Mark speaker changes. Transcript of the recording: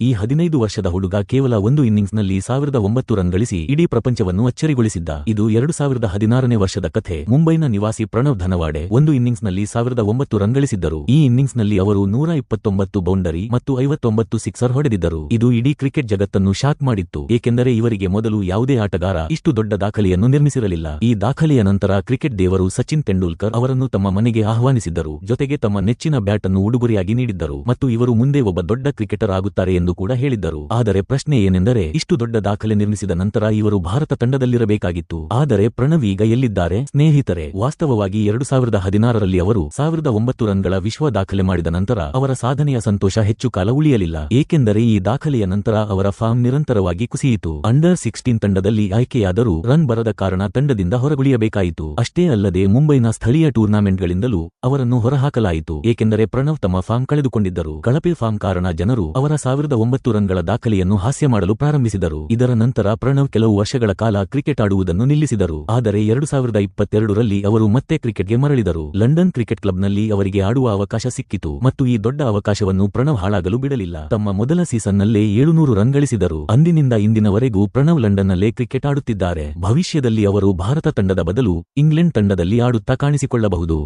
Speaker 1: ಈ 15 ವರ್ಷದ ಹುಡುಗ ಕೇವಲ ಒಂದು ಇನ್ನಿಂಗ್ಸ್ನಲ್ಲಿ 1009 ರನ್ ಗಳಿಸಿ ಇಡೀ ಪ್ರಪಂಚವನ್ನು ಅಚ್ಚರಿಗೊಳಿಸಿದ್ದ. ಇದು 2016ನೇ ವರ್ಷದ ಕಥೆ. ಮುಂಬೈನ ನಿವಾಸಿ ಪ್ರಣವ್ ಧನವಾಡೆ ಒಂದು ಇನ್ನಿಂಗ್ಸ್ನಲ್ಲಿ 1009 ರನ್ ಗಳಿಸಿದ್ದರು. ಈ ಇನ್ನಿಂಗ್ಸ್ನಲ್ಲಿ ಅವರು 129 ಬೌಂಡರಿ ಮತ್ತು 59 ಸಿಕ್ಸರ್ ಹೊಡೆದಿದ್ದರು. ಇದು ಇಡೀ ಕ್ರಿಕೆಟ್ ಜಗತ್ತನ್ನು ಶಾಕ್ ಮಾಡಿತ್ತು, ಏಕೆಂದರೆ ಇವರಿಗೆ ಮೊದಲು ಯಾವುದೇ ಆಟಗಾರ ಇಷ್ಟು ದೊಡ್ಡ ದಾಖಲೆಯನ್ನು ನಿರ್ಮಿಸಿರಲಿಲ್ಲ. ಈ ದಾಖಲೆಯ ನಂತರ ಕ್ರಿಕೆಟ್ ದೇವರು ಸಚಿನ್ ತೆಂಡೂಲ್ಕರ್ ಅವರನ್ನು ತಮ್ಮ ಮನೆಗೆ ಆಹ್ವಾನಿಸಿದ್ದರು, ಜೊತೆಗೆ ತಮ್ಮ ನೆಚ್ಚಿನ ಬ್ಯಾಟ್ ಅನ್ನು ಉಡುಗೊರೆಯಾಗಿ ನೀಡಿದ್ದರು ಮತ್ತು ಇವರು ಮುಂದೆ ಒಬ್ಬ ದೊಡ್ಡ ಕ್ರಿಕೆಟರ್ ಆಗುತ್ತಾರೆ ಎಂದು ಕೂಡ ಹೇಳಿದ್ದರು. ಆದರೆ ಪ್ರಶ್ನೆ ಏನೆಂದರೆ, ಇಷ್ಟು ದೊಡ್ಡ ದಾಖಲೆ ನಿರ್ಮಿಸಿದ ನಂತರ ಇವರು ಭಾರತ ತಂಡದಲ್ಲಿರಬೇಕಾಗಿತ್ತು. ಆದರೆ ಪ್ರಣವ್ ಈಗ ಎಲ್ಲಿದ್ದಾರೆ? ಸ್ನೇಹಿತರೆ, ವಾಸ್ತವವಾಗಿ 2016ರಲ್ಲಿ ಅವರು 1009 ರನ್ಗಳ ವಿಶ್ವ ದಾಖಲೆ ಮಾಡಿದ ನಂತರ ಅವರ ಸಾಧನೆಯ ಸಂತೋಷ ಹೆಚ್ಚು ಕಾಲ ಉಳಿಯಲಿಲ್ಲ, ಏಕೆಂದರೆ ಈ ದಾಖಲೆಯ ನಂತರ ಅವರ ಫಾರ್ಮ್ ನಿರಂತರವಾಗಿ ಕುಸಿಯಿತು. ಅಂಡರ್ 16 ತಂಡದಲ್ಲಿ ಆಯ್ಕೆಯಾದರೂ ರನ್ ಬರದ ಕಾರಣ ತಂಡದಿಂದ ಹೊರಗುಳಿಯಬೇಕಾಯಿತು. ಅಷ್ಟೇ ಅಲ್ಲದೆ ಮುಂಬೈನ ಸ್ಥಳೀಯ ಟೂರ್ನಾಮೆಂಟ್ಗಳಿಂದಲೂ ಅವರನ್ನು ಹೊರಹಾಕಲಾಯಿತು, ಏಕೆಂದರೆ ಪ್ರಣವ್ ತಮ್ಮ ಫಾರ್ಮ್ ಕಳೆದುಕೊಂಡಿದ್ದರು. ಕಳಪೆ ಫಾರ್ಮ್ ಕಾರಣ ಜನರು ಅವರ 1009 ರನ್ಗಳ ದಾಖಲೆಯನ್ನು ಹಾಸ್ಯ ಮಾಡಲು ಪ್ರಾರಂಭಿಸಿದರು. ಇದರ ನಂತರ ಪ್ರಣವ್ ಕೆಲವು ವರ್ಷಗಳ ಕಾಲ ಕ್ರಿಕೆಟ್ ಆಡುವುದನ್ನು ನಿಲ್ಲಿಸಿದರು. ಆದರೆ 2022ರಲ್ಲಿ ಅವರು ಮತ್ತೆ ಕ್ರಿಕೆಟ್ಗೆ ಮರಳಿದರು. ಲಂಡನ್ ಕ್ರಿಕೆಟ್ ಕ್ಲಬ್ನಲ್ಲಿ ಅವರಿಗೆ ಆಡುವ ಅವಕಾಶ ಸಿಕ್ಕಿತು ಮತ್ತು ಈ ದೊಡ್ಡ ಅವಕಾಶವನ್ನು ಪ್ರಣವ್ ಹಾಳಾಗಲು ಬಿಡಲಿಲ್ಲ. ತಮ್ಮ ಮೊದಲ ಸೀಸನ್ನಲ್ಲೇ 700 ರನ್ ಗಳಿಸಿದರು. ಅಂದಿನಿಂದ ಇಂದಿನವರೆಗೂ ಪ್ರಣವ್ ಲಂಡನ್ನಲ್ಲೇ ಕ್ರಿಕೆಟ್ ಆಡುತ್ತಿದ್ದಾರೆ. ಭವಿಷ್ಯದಲ್ಲಿ ಅವರು ಭಾರತ ತಂಡದ ಬದಲು ಇಂಗ್ಲೆಂಡ್ ತಂಡದಲ್ಲಿ ಆಡುತ್ತಾ ಕಾಣಿಸಿಕೊಳ್ಳಬಹುದು.